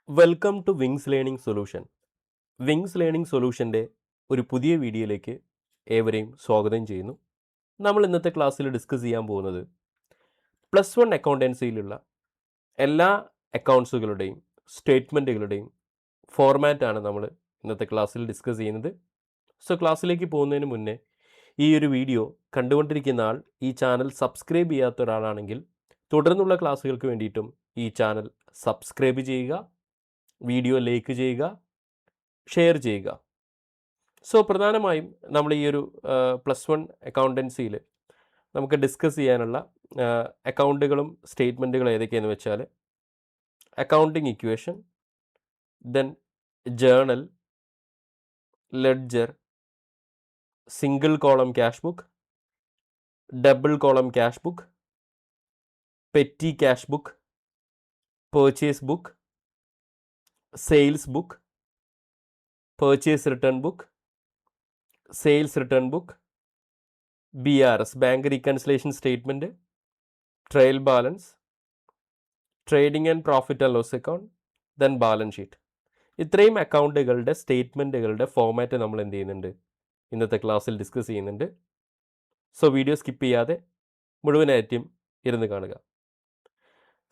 Welcome to Wings learning solution. Wings learning സൊല്യൂഷൻ്റെ ഒരു പുതിയ വീഡിയോയിലേക്ക് ഏവരെയും സ്വാഗതം ചെയ്യുന്നു. നമ്മൾ ഇന്നത്തെ ക്ലാസ്സിൽ ഡിസ്കസ് ചെയ്യാൻ പോകുന്നത് +1 അക്കൗണ്ടൻസിയിലുള്ള എല്ലാ അക്കൗണ്ട്സുകളുടെയും സ്റ്റേറ്റ്മെൻറ്റുകളുടെയും ഫോർമാറ്റാണ് നമ്മൾ ഇന്നത്തെ ക്ലാസ്സിൽ ഡിസ്കസ് ചെയ്യുന്നത്. സോ ക്ലാസ്സിലേക്ക് പോകുന്നതിന് മുന്നേ ഈ ഒരു വീഡിയോ കണ്ടുകൊണ്ടിരിക്കുന്ന ആൾ ഈ ചാനൽ സബ്സ്ക്രൈബ് ചെയ്യാത്ത ഒരാളാണെങ്കിൽ തുടർന്നുള്ള ക്ലാസ്സുകൾക്ക് വേണ്ടിയിട്ടും ഈ ചാനൽ സബ്സ്ക്രൈബ് ചെയ്യുക, വീഡിയോ ലൈക്ക് ചെയ്യുക, ഷെയർ ചെയ്യുക. സോ പ്രധാനമായും നമ്മൾ ഈ ഒരു +1 അക്കൗണ്ടൻസിയിൽ നമുക്ക് ഡിസ്കസ് ചെയ്യാനുള്ള അക്കൗണ്ടുകളും സ്റ്റേറ്റ്മെൻറ്റുകളും ഏതൊക്കെയെന്ന് വെച്ചാൽ accounting equation, then journal, ledger, single column cash book, double column cash book, petty cash book, purchase book, sales book, purchase return book, sales return book, BRS bank reconciliation statement, trial balance, trading and profit and loss account, then balance sheet. ഇത്രയും അക്കൗണ്ടുകളുടെ സ്റ്റേറ്റ്മെൻറ്റുകളുടെ format നമ്മൾ എന്ത് ചെയ്യുന്നുണ്ട്, ഇന്നത്തെ ക്ലാസ്സിൽ discuss ചെയ്യുന്നുണ്ട്. So video skip ചെയ്യാതെ മുഴുവനായിട്ടും ഇരുന്ന് കാണുക.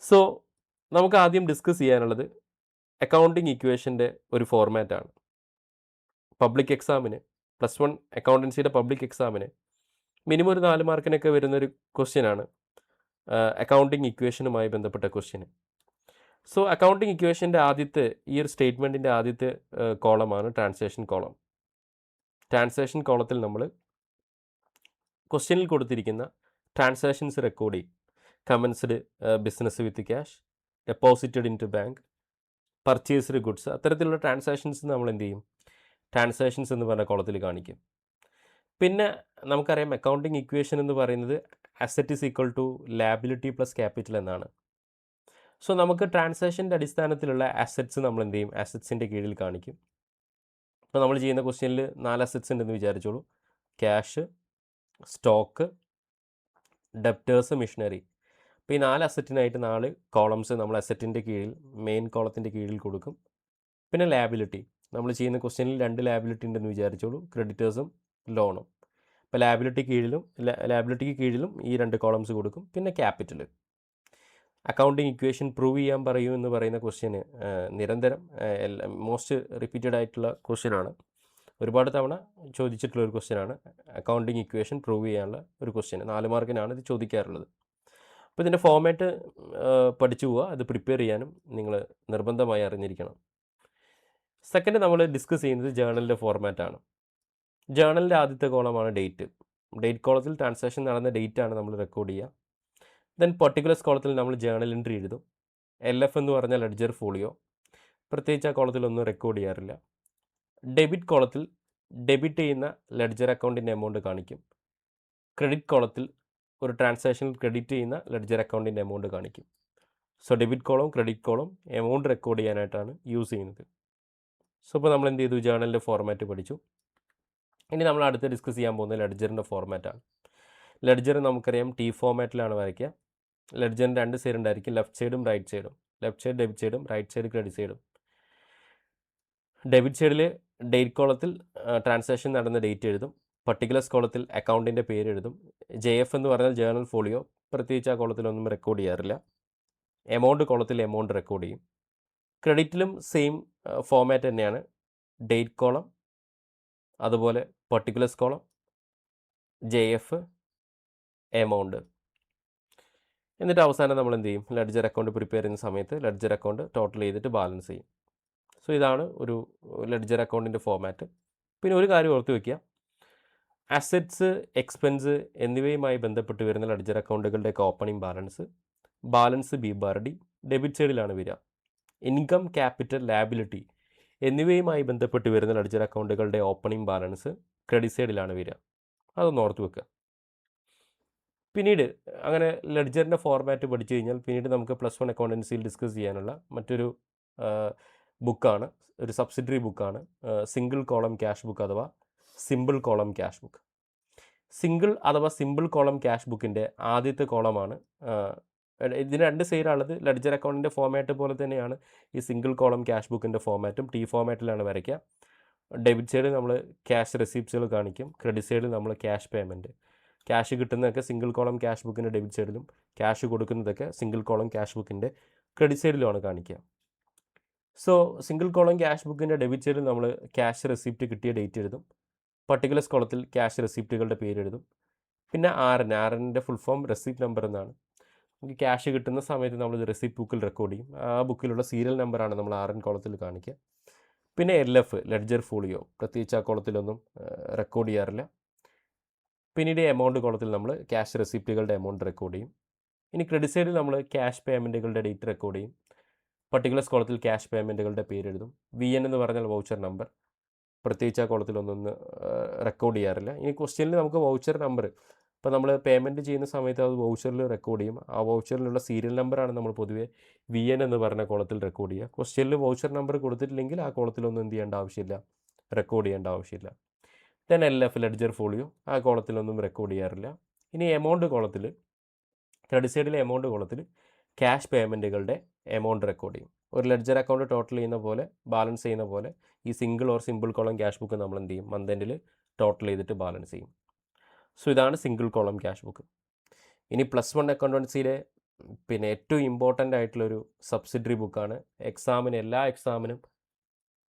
സോ നമുക്ക് ആദ്യം ഡിസ്കസ് ചെയ്യാനുള്ളത് അക്കൗണ്ടിങ് ഇക്വേഷൻ്റെ ഒരു ഫോർമാറ്റാണ്. പബ്ലിക് എക്സാമിന് +1 അക്കൗണ്ടൻസിയുടെ പബ്ലിക് എക്സാമിന് മിനിമം ഒരു 4 മാർക്കിനൊക്കെ വരുന്നൊരു ക്വസ്റ്റ്യനാണ് അക്കൗണ്ടിങ് ഇക്വേഷനുമായി ബന്ധപ്പെട്ട ക്വസ്റ്റ്യൻ. സോ അക്കൗണ്ടിങ് ഇക്വേഷൻ്റെ ആദ്യത്തെ ഈ ഒരു സ്റ്റേറ്റ്മെൻറ്റിൻ്റെ ആദ്യത്തെ കോളമാണ് ട്രാൻസാക്ഷൻ കോളം. ട്രാൻസാക്ഷൻ കോളത്തിൽ നമ്മൾ ക്വസ്റ്റ്യനിൽ കൊടുത്തിരിക്കുന്ന ട്രാൻസാക്ഷൻസ് റെക്കോർഡ് ചെയ്യും. Commenced business with cash, deposited in to bank, purchased goods, അത്തരത്തിലുള്ള ട്രാൻസാക്ഷൻസ് നമ്മൾ എന്ത് ചെയ്യും, ട്രാൻസാക്ഷൻസ് എന്ന് പറഞ്ഞ കോളത്തിൽ കാണിക്കും. പിന്നെ നമുക്കറിയാം അക്കൗണ്ടിങ് ഇക്വേഷൻ എന്ന് പറയുന്നത് asset is equal to liability plus capital എന്നാണ്. സോ നമുക്ക് ട്രാൻസാക്ഷൻ്റെ അടിസ്ഥാനത്തിലുള്ള അസറ്റ്സ് നമ്മൾ എന്ത് ചെയ്യും, അസറ്റ്സിൻ്റെ കീഴിൽ കാണിക്കും. ഇപ്പോൾ നമ്മൾ ചെയ്യുന്ന ക്വസ്റ്റ്യനിൽ 4 അസറ്റ്സ് ഉണ്ടെന്ന് വിചാരിച്ചോളൂ. Cash, stock, debtors, machinery. അപ്പോൾ ഈ 4 അസറ്റിനായിട്ട് 4 കോളംസ് നമ്മൾ അസറ്റിൻ്റെ കീഴിൽ മെയിൻ കോളത്തിൻ്റെ കീഴിൽ കൊടുക്കും. പിന്നെ ലാബിലിറ്റി, നമ്മൾ ചെയ്യുന്ന ക്വസ്റ്റ്യനിൽ 2 ലാബിലിറ്റി ഉണ്ടെന്ന് വിചാരിച്ചോളൂ, ക്രെഡിറ്റേഴ്സും ലോണും. അപ്പോൾ ലാബിലിറ്റിക്ക് കീഴിലും ഈ 2 കോളംസ് കൊടുക്കും. പിന്നെ ക്യാപിറ്റൽ. അക്കൗണ്ടിങ് ഇക്വേഷൻ പ്രൂവ് ചെയ്യാൻ പറയൂ എന്ന് പറയുന്ന ക്വസ്റ്റ്യന് നിരന്തരം മോസ്റ്റ് റിപ്പീറ്റഡ് ആയിട്ടുള്ള ക്വസ്റ്റ്യനാണ്. ഒരുപാട് തവണ ചോദിച്ചിട്ടുള്ള ഒരു ക്വസ്റ്റ്യനാണ് അക്കൗണ്ടിങ് ഇക്വേഷൻ പ്രൂവ് ചെയ്യാനുള്ള ഒരു ക്വസ്റ്റ്യൻ. 4 മാർക്കിനാണ് ഇത് ചോദിക്കാറുള്ളത്. അപ്പോൾ ഇതിൻ്റെ ഫോമാറ്റ് പഠിച്ചു പോവുക. അത് പ്രിപ്പയർ ചെയ്യാനും നിങ്ങൾ നിർബന്ധമായി അറിഞ്ഞിരിക്കണം. സെക്കൻഡ് നമ്മൾ ഡിസ്കസ് ചെയ്യുന്നത് ജേണലിൻ്റെ ഫോർമാറ്റാണ്. ജേണലിൻ്റെ ആദ്യത്തെ കോളമാണ് ഡേറ്റ്. ഡേറ്റ് കോളത്തിൽ ട്രാൻസാക്ഷൻ നടന്ന ഡേറ്റ് ആണ് നമ്മൾ റെക്കോർഡ് ചെയ്യുക. ദെൻ പർട്ടിക്കുലർസ് കോളത്തിൽ നമ്മൾ ജേണൽ എൻട്രി എഴുതും. LF എന്ന് പറഞ്ഞാൽ ലെഡ്ജർ ഫോളിയോ. പ്രത്യേകിച്ച് ആ കോളത്തിലൊന്നും റെക്കോർഡ് ചെയ്യാറില്ല. ഡെബിറ്റ് കോളത്തിൽ ഡെബിറ്റ് ചെയ്യുന്ന ലെഡ്ജർ അക്കൗണ്ടിൻ്റെ എമൗണ്ട് കാണിക്കും. ക്രെഡിറ്റ് കോളത്തിൽ ഒരു ട്രാൻസാക്ഷനിൽ ക്രെഡിറ്റ് ചെയ്യുന്ന ലെഡ്ജർ അക്കൗണ്ടിൻ്റെ എമൗണ്ട് കാണിക്കും. So debit column credit column amount record ചെയ്യാനായിട്ടാണ് യൂസ് ചെയ്യുന്നത്. സോ ഇപ്പോൾ നമ്മൾ എന്ത് ചെയ്തു, ജേണലിൻ്റെ ഫോർമാറ്റ് പഠിച്ചു. ഇനി നമ്മൾ അടുത്ത് ഡിസ്കസ് ചെയ്യാൻ പോകുന്നത് ലെഡ്ജറിൻ്റെ ഫോർമാറ്റാണ്. ലെഡ്ജർ നമുക്കറിയാം T ഫോർമാറ്റിലാണ് വരയ്ക്കുക. ലെഡ്ജറിന് 2 സൈഡ് ഉണ്ടായിരിക്കും, ലെഫ്റ്റ് സൈഡും റൈറ്റ് സൈഡും. ലെഫ്റ്റ് സൈഡ് ഡെബിറ്റ് സൈഡും റൈറ്റ് സൈഡ് ക്രെഡിറ്റ് സൈഡും. ഡെബിറ്റ് സൈഡിൽ ഡേറ്റ് കോളത്തിൽ ട്രാൻസാക്ഷൻ നടന്ന ഡേറ്റ് എഴുതും. പർട്ടിക്കുലർസ് കോളത്തിൽ അക്കൗണ്ടിൻ്റെ പേര് എഴുതും. JF എന്ന് പറഞ്ഞാൽ ജേണൽ ഫോളിയോ. പ്രത്യേകിച്ച് ആ കോളത്തിലൊന്നും റെക്കോർഡ് ചെയ്യാറില്ല. എമൗണ്ട് കോളത്തിൽ എമൗണ്ട് റെക്കോർഡ് ചെയ്യും. ക്രെഡിറ്റിലും സെയിം ഫോമാറ്റ് തന്നെയാണ്. ഡേറ്റ് കോളം, അതുപോലെ പർട്ടിക്കുലർസ് കോളം, JF, എമൗണ്ട്. എന്നിട്ട് അവസാനം നമ്മൾ എന്ത് ചെയ്യും, ലെഡ്ജർ അക്കൗണ്ട് പ്രിപ്പയർ ചെയ്യുന്ന സമയത്ത് ലെഡ്ജർ അക്കൗണ്ട് ടോട്ടൽ ചെയ്തിട്ട് ബാലൻസ് ചെയ്യും. സോ ഇതാണ് ഒരു ലെഡ്ജർ അക്കൗണ്ടിൻ്റെ ഫോമാറ്റ്. പിന്നെ ഒരു കാര്യം ഓർത്ത് വയ്ക്കുക, അസറ്റ്സ്, എക്സ്പെൻസ് എന്നിവയുമായി ബന്ധപ്പെട്ട് വരുന്ന ലെഡ്ജർ അക്കൗണ്ടുകളുടെയൊക്കെ ഓപ്പണിംഗ് ബാലൻസ് B/D ഡെബിറ്റ് സൈഡിലാണ് വരിക. ഇൻകം, ക്യാപിറ്റൽ, ലാബിലിറ്റി എന്നിവയുമായി ബന്ധപ്പെട്ട് വരുന്ന ലെഡ്ജർ അക്കൗണ്ടുകളുടെ ഓപ്പണിംഗ് ബാലൻസ് ക്രെഡിറ്റ് സൈഡിലാണ് വരിക. അതൊന്ന് ഓർത്ത് വെക്കുക. പിന്നീട് അങ്ങനെ ലെഡ്ജറിൻ്റെ ഫോർമാറ്റ് പഠിച്ചു കഴിഞ്ഞാൽ പിന്നീട് നമുക്ക് +1 അക്കൗണ്ടൻസിയിൽ ഡിസ്കസ് ചെയ്യാനുള്ള മറ്റൊരു ബുക്കാണ്, ഒരു സബ്സിഡറി ബുക്കാണ് സിംഗിൾ കോളം ക്യാഷ് ബുക്ക് അഥവാ simple column cash book. Single അഥവാ സിമ്പിൾ കോളം ക്യാഷ് ബുക്കിൻ്റെ ആദ്യത്തെ കോളമാണ് ഇതിന് 2 സൈഡാണുള്ളത്. ലെഡ്ജർ അക്കൗണ്ടിൻ്റെ ഫോമാറ്റ് പോലെ തന്നെയാണ് ഈ സിംഗിൾ കോളം ക്യാഷ് ബുക്കിൻ്റെ ഫോമാറ്റും. ടി ഫോമാറ്റിലാണ് വരയ്ക്കുക. ഡെബിറ്റ് സൈഡിൽ നമ്മൾ ക്യാഷ് റെസിപ്റ്റ്സുകൾ കാണിക്കും. ക്രെഡിറ്റ് സൈഡിൽ നമ്മൾ ക്യാഷ് പേയ്മെൻറ്റ്. ക്യാഷ് കിട്ടുന്നതൊക്കെ സിംഗിൾ കോളം ക്യാഷ് ബുക്കിൻ്റെ ഡെബിറ്റ് സൈഡിലും ക്യാഷ് കൊടുക്കുന്നതൊക്കെ സിംഗിൾ കോളം ക്യാഷ് ബുക്കിൻ്റെ ക്രെഡിറ്റ് സൈഡിലുമാണ് കാണിക്കുക. സോ സിംഗിൾ കോളം ക്യാഷ് ബുക്കിൻ്റെ ഡെബിറ്റ് സൈഡിൽ നമ്മൾ ക്യാഷ് റെസിപ്റ്റ് കിട്ടിയ ഡേറ്റ് എഴുതും. പർട്ടിക്കുലർസ് കോളത്തിൽ ക്യാഷ് റെസിപ്റ്റുകളുടെ പേര് എഴുതും. പിന്നെ ആറിൻ്റെ ഫുൾ ഫോം റെസിപ്റ്റ് നമ്പർ എന്നാണ്. നമുക്ക് ക്യാഷ് കിട്ടുന്ന സമയത്ത് നമ്മളിത് റെസിപ്റ്റ് ബുക്കിൽ റെക്കോർഡ് ചെയ്യും. ആ ബുക്കിലുള്ള സീരിയൽ നമ്പറാണ് നമ്മൾ കോളത്തിൽ കാണിക്കുക. പിന്നെ LF ലെഡ്ജർ ഫോളിയോ പ്രത്യേകിച്ച് ആ കോളത്തിലൊന്നും റെക്കോർഡ് ചെയ്യാറില്ല. പിന്നീട് എമൗണ്ട് കോളത്തിൽ നമ്മൾ ക്യാഷ് റെസിപ്റ്റുകളുടെ എമൗണ്ട് റെക്കോർഡ് ചെയ്യും. ഇനി ക്രെഡിറ്റ് സൈഡിൽ നമ്മൾ ക്യാഷ് പേയ്മെൻറ്റുകളുടെ ഡേറ്റ് റെക്കോർഡ് ചെയ്യും. പർട്ടിക്കുലർസ് കോളത്തിൽ ക്യാഷ് പേയ്മെൻറ്റുകളുടെ പേരെഴുതും. VN എന്ന് പറഞ്ഞാൽ വൗച്ചർ നമ്പർ. പ്രത്യേകിച്ച് ആ കോളത്തിലൊന്നും റെക്കോർഡ് ചെയ്യാറില്ല. ഇനി ക്വസ്റ്റ്യനിൽ നമുക്ക് വൗച്ചർ നമ്പർ ഇപ്പോൾ നമ്മൾ പേയ്മെൻറ്റ് ചെയ്യുന്ന സമയത്ത് അത് വൗച്ചറിൽ റെക്കോർഡ് ചെയ്യും. ആ വൗച്ചറിലുള്ള സീരിയൽ നമ്പറാണ് നമ്മൾ പൊതുവേ VN എന്ന് പറഞ്ഞ കോളത്തിൽ റെക്കോർഡ് ചെയ്യുക. ക്വസ്റ്റ്യനിൽ വൗച്ചർ നമ്പർ കൊടുത്തിട്ടില്ലെങ്കിൽ ആ കോളത്തിലൊന്നും എന്ത് ചെയ്യേണ്ട ആവശ്യമില്ല, റെക്കോർഡ് ചെയ്യേണ്ട ആവശ്യമില്ല. ദെൻ LF ലെഡ്ജർ ഫോളിയോ ആ കോളത്തിലൊന്നും റെക്കോർഡ് ചെയ്യാറില്ല. ഇനി എമൗണ്ട് കോളത്തിൽ ക്രെഡിറ്റ് സൈഡിലെ എമൗണ്ട് കോളത്തിൽ ക്യാഷ് പേയ്മെൻറ്റുകളുടെ എമൗണ്ട് റെക്കോർഡ് ചെയ്യും. ഒരു ലെഡ്ജർ അക്കൗണ്ട് ടോട്ടൽ ചെയ്യുന്ന പോലെ, ബാലൻസ് ചെയ്യുന്ന പോലെ ഈ single or simple column cash book നമ്മൾ എന്ത് ചെയ്യും, മന്ത് എൻഡിൽ ടോട്ടൽ ചെയ്തിട്ട് ബാലൻസ് ചെയ്യും. സോ ഇതാണ് സിംഗിൾ കോളം ക്യാഷ് ബുക്ക്. ഇനി +1 അക്കൗണ്ടൻസിയിലെ പിന്നെ ഏറ്റവും ഇമ്പോർട്ടൻ്റ് ആയിട്ടുള്ളൊരു സബ്സിഡറി ബുക്കാണ്. എല്ലാ എക്സാമിനും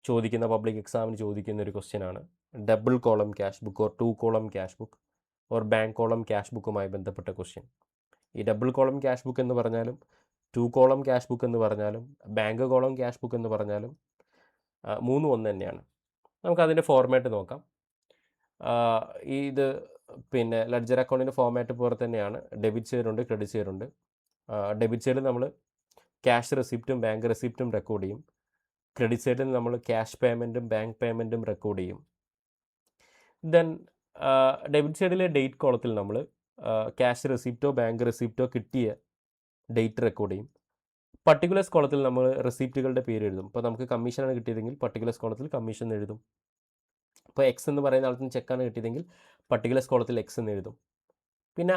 ചോദിക്കുന്ന, പബ്ലിക് എക്സാമിന് ചോദിക്കുന്ന ഒരു ക്വസ്റ്റ്യനാണ് double column cash book or 2 column cash book or bank column cash ബുക്കുമായി ബന്ധപ്പെട്ട ക്വസ്റ്റ്യൻ. ഈ ഡബിൾ കോളം ക്യാഷ് ബുക്ക് എന്ന് പറഞ്ഞാലും 2 കോളം ക്യാഷ് ബുക്ക് എന്ന് പറഞ്ഞാലും ബാങ്ക് കോളം ക്യാഷ് ബുക്ക് എന്ന് പറഞ്ഞാലും മൂന്നും ഒന്ന് തന്നെയാണ്. നമുക്കതിൻ്റെ ഫോർമാറ്റ് നോക്കാം. ഇത് പിന്നെ ലെഡ്ജർ അക്കൗണ്ടിൻ്റെ ഫോർമാറ്റ് പോലെ തന്നെയാണ്. ഡെബിറ്റ് സൈഡുണ്ട്, ക്രെഡിറ്റ് സൈഡുണ്ട്. ഡെബിറ്റ് സൈഡിൽ നമ്മൾ ക്യാഷ് റെസിപ്റ്റും ബാങ്ക് റെസിപ്റ്റും റെക്കോർഡ് ചെയ്യും. ക്രെഡിറ്റ് സൈഡിൽ നമ്മൾ ക്യാഷ് പേയ്മെൻറ്റും ബാങ്ക് പേയ്മെൻറ്റും റെക്കോർഡ് ചെയ്യും. ദെൻ ഡെബിറ്റ് സൈഡിലെ ഡേറ്റ് കോളത്തിൽ നമ്മൾ ക്യാഷ് റെസിപ്റ്റോ ബാങ്ക് റെസിപ്റ്റോ കിട്ടിയ ഡേറ്റ് റെക്കോർഡ് ചെയ്യും. പർട്ടിക്കുലർസ് കോളത്തിൽ നമ്മൾ റെസിപ്റ്റുകളുടെ പേര് എഴുതും. ഇപ്പോൾ നമുക്ക് കമ്മീഷനാണ് കിട്ടിയതെങ്കിൽ പർട്ടിക്കുലർസ് കോളത്തിൽ കമ്മീഷൻ എഴുതും. ഇപ്പോൾ X എന്ന് പറയുന്ന ആൾക്ക് ചെക്കാണ് കിട്ടിയതെങ്കിൽ പർട്ടിക്കുലർസ് കോളത്തിൽ X എന്ന് എഴുതും. പിന്നെ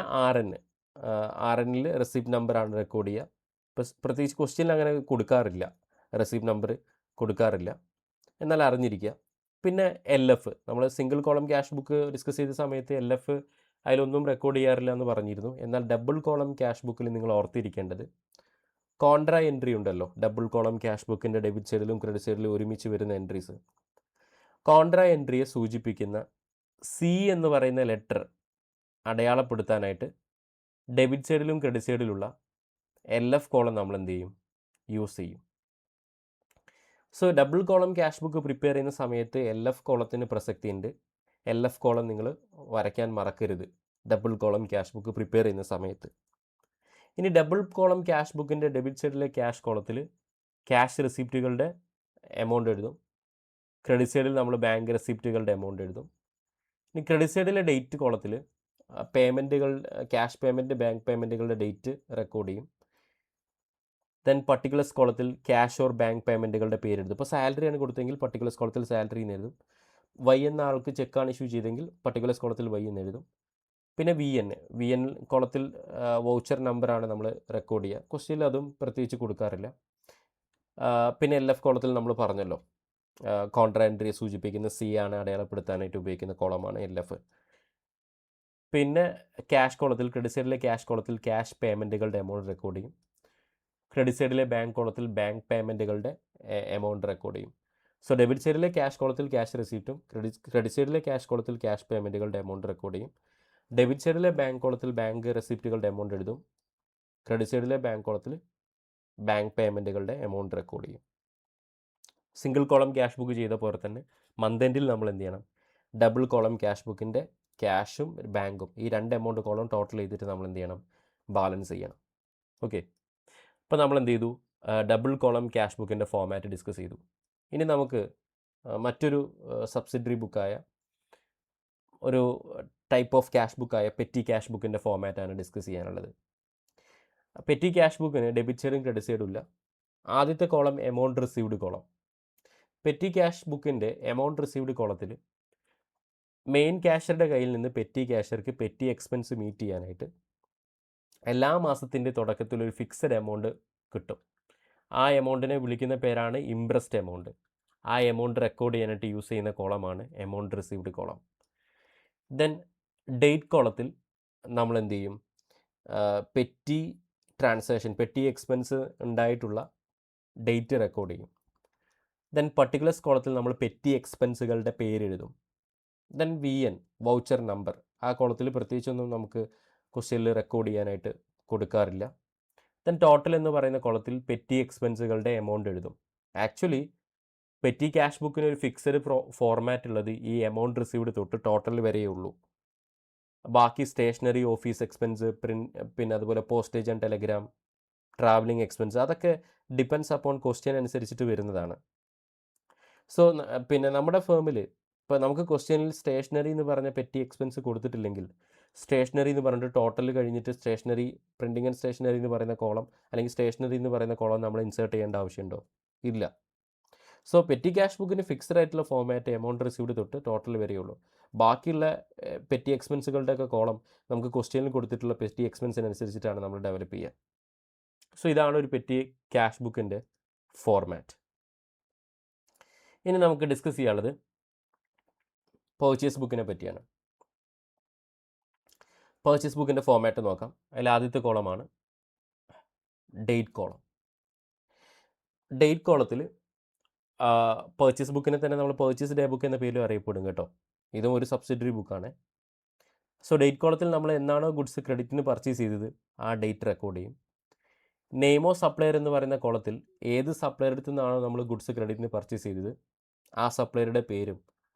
RNൽ റെസിപ്റ്റ് നമ്പറാണ് റെക്കോർഡ് ചെയ്യുക. ഇപ്പോൾ പ്രത്യേകിച്ച് ക്വസ്റ്റ്യനിൽ അങ്ങനെ കൊടുക്കാറില്ല, റെസിപ്റ്റ് നമ്പർ കൊടുക്കാറില്ല, എന്നാൽ അറിഞ്ഞിരിക്കുക. പിന്നെ LF നമ്മൾ single column cash book discuss ചെയ്ത സമയത്ത് LF അതിലൊന്നും റെക്കോർഡ് ചെയ്യാറില്ല എന്ന് പറഞ്ഞിരുന്നു. എന്നാൽ ഡബിൾ കോളം ക്യാഷ് ബുക്കിൽ നിങ്ങൾ ഓർത്തിരിക്കേണ്ടത് കോൺട്രാ എൻട്രി ഉണ്ടല്ലോ. ഡബിൾ കോളം ക്യാഷ് ബുക്കിൻ്റെ ഡെബിറ്റ് സൈഡിലും ക്രെഡിറ്റ് സൈഡിലും ഒരുമിച്ച് വരുന്ന എൻട്രീസ്. കോൺട്രാ എൻട്രിയെ സൂചിപ്പിക്കുന്ന C എന്ന് പറയുന്ന ലെറ്റർ അടയാളപ്പെടുത്താനായിട്ട് ഡെബിറ്റ് സൈഡിലും ക്രെഡിറ്റ് സൈഡിലുള്ള LF കോളം നമ്മൾ എന്ത് ചെയ്യും, യൂസ് ചെയ്യും. So double column cash book prepare ചെയ്യുന്ന സമയത്ത് LF കോളത്തിന് പ്രസക്തിയുണ്ട്. LF കോളം നിങ്ങൾ വരയ്ക്കാൻ മറക്കരുത് double column cash book prepare ചെയ്യുന്ന സമയത്ത്. ഇനി ഡബിൾ കോളം ക്യാഷ് ബുക്കിൻ്റെ ഡെബിറ്റ് സൈഡിലെ ക്യാഷ് കോളത്തിൽ ക്യാഷ് റെസിപ്റ്റുകളുടെ എമൗണ്ട് എഴുതും. ക്രെഡിറ്റ് സൈഡിൽ നമ്മൾ ബാങ്ക് റെസിപ്റ്റുകളുടെ എമൗണ്ട് എഴുതും. ഇനി ക്രെഡിറ്റ് സൈഡിലെ ഡേറ്റ് കോളത്തിൽ പേയ്മെൻറ്റുകൾ, ക്യാഷ് പേയ്മെൻറ്റ്, ബാങ്ക് പേയ്മെൻറ്റുകളുടെ ഡേറ്റ് റെക്കോർഡ് ചെയ്യും. ദെൻ പർട്ടിക്കുലർസ് കോളത്തിൽ ക്യാഷ് ഓർ ബാങ്ക് പേയ്മെൻറ്റുകളുടെ പേര് എഴുതും. ഇപ്പോൾ സാലറിയാണ് കൊടുത്തെങ്കിൽ പർട്ടിക്കുലർസ് കോളത്തിൽ സാലറി എന്ന് എഴുതും. Y എന്ന ആൾക്ക് ചെക്കാണ് ഇഷ്യൂ ചെയ്തെങ്കിൽ പർട്ടിക്കുലർസ് കോളത്തിൽ Y എന്ന് എഴുതും. പിന്നെ VN കോളത്തിൽ വൗച്ചർ നമ്പറാണ് നമ്മൾ റെക്കോർഡ് ചെയ്യുക. ക്വസ്റ്റ്യനിൽ അതും പ്രത്യേകിച്ച് കൊടുക്കാറില്ല. പിന്നെ LF കോളത്തിൽ നമ്മൾ പറഞ്ഞല്ലോ, കോൺട്രാ എൻട്രിയെ സൂചിപ്പിക്കുന്ന C ആണ് അടയാളപ്പെടുത്താനായിട്ട് ഉപയോഗിക്കുന്ന കോളമാണ് LF. പിന്നെ ക്യാഷ് കോളത്തിൽ, ക്രെഡിറ്റ് സൈഡിലെ ക്യാഷ് കോളത്തിൽ ക്യാഷ് പേയ്മെൻറ്റുകളുടെ എമൗണ്ട് റെക്കോർഡ് ചെയ്യും. ക്രെഡിറ്റ് സൈഡിലെ ബാങ്ക് കോളത്തിൽ ബാങ്ക് പേയ്മെൻറ്റുകളുടെ എമൗണ്ട് റെക്കോർഡ് ചെയ്യും. സോ ഡെബിറ്റ് സൈഡിലെ ക്യാഷ് കോളത്തിൽ ക്യാഷ് റെസിപ്റ്റും ക്രെഡിറ്റ് സൈഡിലെ ക്യാഷ് കോളത്തിൽ ക്യാഷ് പേയ്മെൻറ്റുകളുടെ എമൗണ്ട് റെക്കോർഡ് ചെയ്യും. ഡെബിറ്റ് സൈഡിലെ ബാങ്ക് കോളത്തിൽ ബാങ്ക് റെസിപ്റ്റുകളുടെ എമൗണ്ട് എഴുതും. ക്രെഡിറ്റ് സൈഡിലെ ബാങ്ക് കോളത്തിൽ ബാങ്ക് പേയ്മെൻറ്റുകളുടെ എമൗണ്ട് റെക്കോർഡ് ചെയ്യും. സിംഗിൾ കോളം ക്യാഷ് ബുക്ക് ചെയ്ത പോലെ തന്നെ മന്ത് എൻഡിൽ നമ്മൾ എന്ത് ചെയ്യണം, ഡബിൾ കോളം ക്യാഷ് ബുക്കിൻ്റെ ക്യാഷും ബാങ്കും ഈ 2 എമൗണ്ട് കോളം ടോട്ടൽ ചെയ്തിട്ട് നമ്മൾ എന്ത് ചെയ്യണം, ബാലൻസ് ചെയ്യണം. ഓക്കെ, അപ്പോൾ നമ്മൾ എന്ത് ചെയ്തു, ഡബിൾ കോളം ക്യാഷ് ബുക്കിൻ്റെ ഫോമാറ്റ് ഡിസ്കസ് ചെയ്തു. ഇനി നമുക്ക് മറ്റൊരു സബ്സിഡറി ബുക്കായ, ഒരു ടൈപ്പ് ഓഫ് ക്യാഷ് ബുക്കായ പെറ്റി ക്യാഷ് ബുക്കിൻ്റെ ഫോമാറ്റാണ് ഡിസ്കസ് ചെയ്യാനുള്ളത്. പെറ്റി ക്യാഷ് ബുക്കിന് ഡെബിറ്റ് സൈഡും ക്രെഡിറ്റ് സൈഡും ഇല്ല. ആദ്യത്തെ column amount received column. Petty cash ബുക്കിൻ്റെ എമൗണ്ട് റിസീവ്ഡ് കോളത്തിൽ മെയിൻ ക്യാഷറുടെ കയ്യിൽ നിന്ന് പെറ്റി ക്യാഷർക്ക് പെറ്റി എക്സ്പെൻസ് മീറ്റ് ചെയ്യാനായിട്ട് എല്ലാ മാസത്തിൻ്റെ തുടക്കത്തിൽ ഒരു ഫിക്സഡ് എമൗണ്ട് കിട്ടും. ആ എമൗണ്ടിനെ വിളിക്കുന്ന പേരാണ് ഇംപ്രസ്ഡ് എമൗണ്ട്. ആ എമൗണ്ട് റെക്കോർഡ് ചെയ്യാനായിട്ട് യൂസ് ചെയ്യുന്ന കോളമാണ് amount received column. Then date കോളത്തിൽ നമ്മൾ എന്ത് ചെയ്യും? പെറ്റി ട്രാൻസാക്ഷൻ, പെറ്റി എക്സ്പെൻസ് ഉണ്ടായിട്ടുള്ള ഡേറ്റ് റെക്കോർഡ് ചെയ്യും. ദെൻ പർട്ടിക്കുലർസ് കോളത്തിൽ നമ്മൾ പെറ്റി എക്സ്പെൻസുകളുടെ പേരെഴുതും. ദെൻ VN, വൗച്ചർ നമ്പർ, ആ കോളത്തിൽ പ്രത്യേകിച്ചൊന്നും നമുക്ക് ക്വസ്റ്റ്യനിൽ റെക്കോർഡ് ചെയ്യാനായിട്ട് കൊടുക്കാറില്ല. ദെൻ ടോട്ടൽ എന്ന് പറയുന്ന കോളത്തിൽ പെറ്റി എക്സ്പെൻസുകളുടെ എമൗണ്ട് എഴുതും. ആക്ച്വലി പെറ്റി ക്യാഷ് ബുക്കിന് ഒരു ഫിക്സഡ് ഫോർമാറ്റ് ഉള്ളത് ഈ എമൗണ്ട് റിസീവ്ഡ് തൊട്ട് ടോട്ടൽ വരെയേ ഉള്ളൂ. ബാക്കി സ്റ്റേഷനറി, ഓഫീസ് എക്സ്പെൻസ്, പിന്നെ അതുപോലെ postage and Telegram, travelling expense, അതൊക്കെ ഡിപ്പെൻസ് അപ്പോൺ ക്വസ്റ്റ്യൻ അനുസരിച്ചിട്ട് വരുന്നതാണ്. സോ പിന്നെ നമ്മുടെ ഫേമിൽ ഇപ്പോൾ നമുക്ക് ക്വസ്റ്റ്യനിൽ സ്റ്റേഷനറി എന്ന് പറഞ്ഞ പെറ്റി എക്സ്പെൻസ് കൊടുത്തിട്ടില്ലെങ്കിൽ സ്റ്റേഷനറി എന്ന് പറഞ്ഞിട്ട് ടോട്ടൽ കഴിഞ്ഞിട്ട് സ്റ്റേഷനറി, പ്രിൻറ്റിംഗ് ആൻഡ് സ്റ്റേഷനറി എന്ന് പറയുന്ന കോളം അല്ലെങ്കിൽ സ്റ്റേഷനറി എന്ന് പറയുന്ന കോളം നമ്മൾ ഇൻസേർട്ട് ചെയ്യേണ്ട ആവശ്യമുണ്ടോ? ഇല്ല. സോ പെറ്റി ക്യാഷ് ബുക്കിന് ഫിക്സഡ് ആയിട്ടുള്ള ഫോമാറ്റ് എമൗണ്ട് റിസീവ്ഡ് തൊട്ട് ടോട്ടൽ വരെയുള്ളൂ. ബാക്കിയുള്ള പെറ്റി എക്സ്പെൻസുകളുടെ ഒക്കെ കോളം നമുക്ക് ക്വസ്റ്റ്യനിൽ കൊടുത്തിട്ടുള്ള പെറ്റി എക്സ്പെൻസിനനുസരിച്ചിട്ടാണ് നമ്മൾ ഡെവലപ്പ് ചെയ്യുക. സോ ഇതാണ് ഒരു പെറ്റി ക്യാഷ് ബുക്കിൻ്റെ ഫോർമാറ്റ്. ഇനി നമുക്ക് ഡിസ്കസ് ചെയ്യാനുള്ളത് പർച്ചേസ് ബുക്കിനെ പറ്റിയാണ്. പർച്ചേസ് ബുക്കിൻ്റെ ഫോമാറ്റ് നോക്കാം. അതിൽ ആദ്യത്തെ കോളമാണ് ഡേറ്റ് കോളം. ഡേറ്റ് കോളത്തിൽ പർച്ചേസ് ബുക്കിനെ തന്നെ നമ്മൾ പർച്ചേസ് ഡേ ബുക്ക് എന്ന പേരിൽ അറിയപ്പെടും കേട്ടോ. ഇതും ഒരു സബ്സിഡറി ബുക്കാണ്. സോ ഡേറ്റ് കോളത്തിൽ നമ്മൾ എന്നാണോ ഗുഡ്സ് ക്രെഡിറ്റിന് പർച്ചേസ് ചെയ്തത് ആ ഡേറ്റ് റെക്കോർഡ് ചെയ്യും. നെയിം ഓഫ് സപ്ലയർ എന്ന് പറയുന്ന കോളത്തിൽ ഏത് സപ്ലയർ അടുത്തു നിന്നാണോ നമ്മൾ ഗുഡ്സ് ക്രെഡിറ്റിന് പർച്ചേസ് ചെയ്തത് ആ സപ്ലയറുടെ പേരും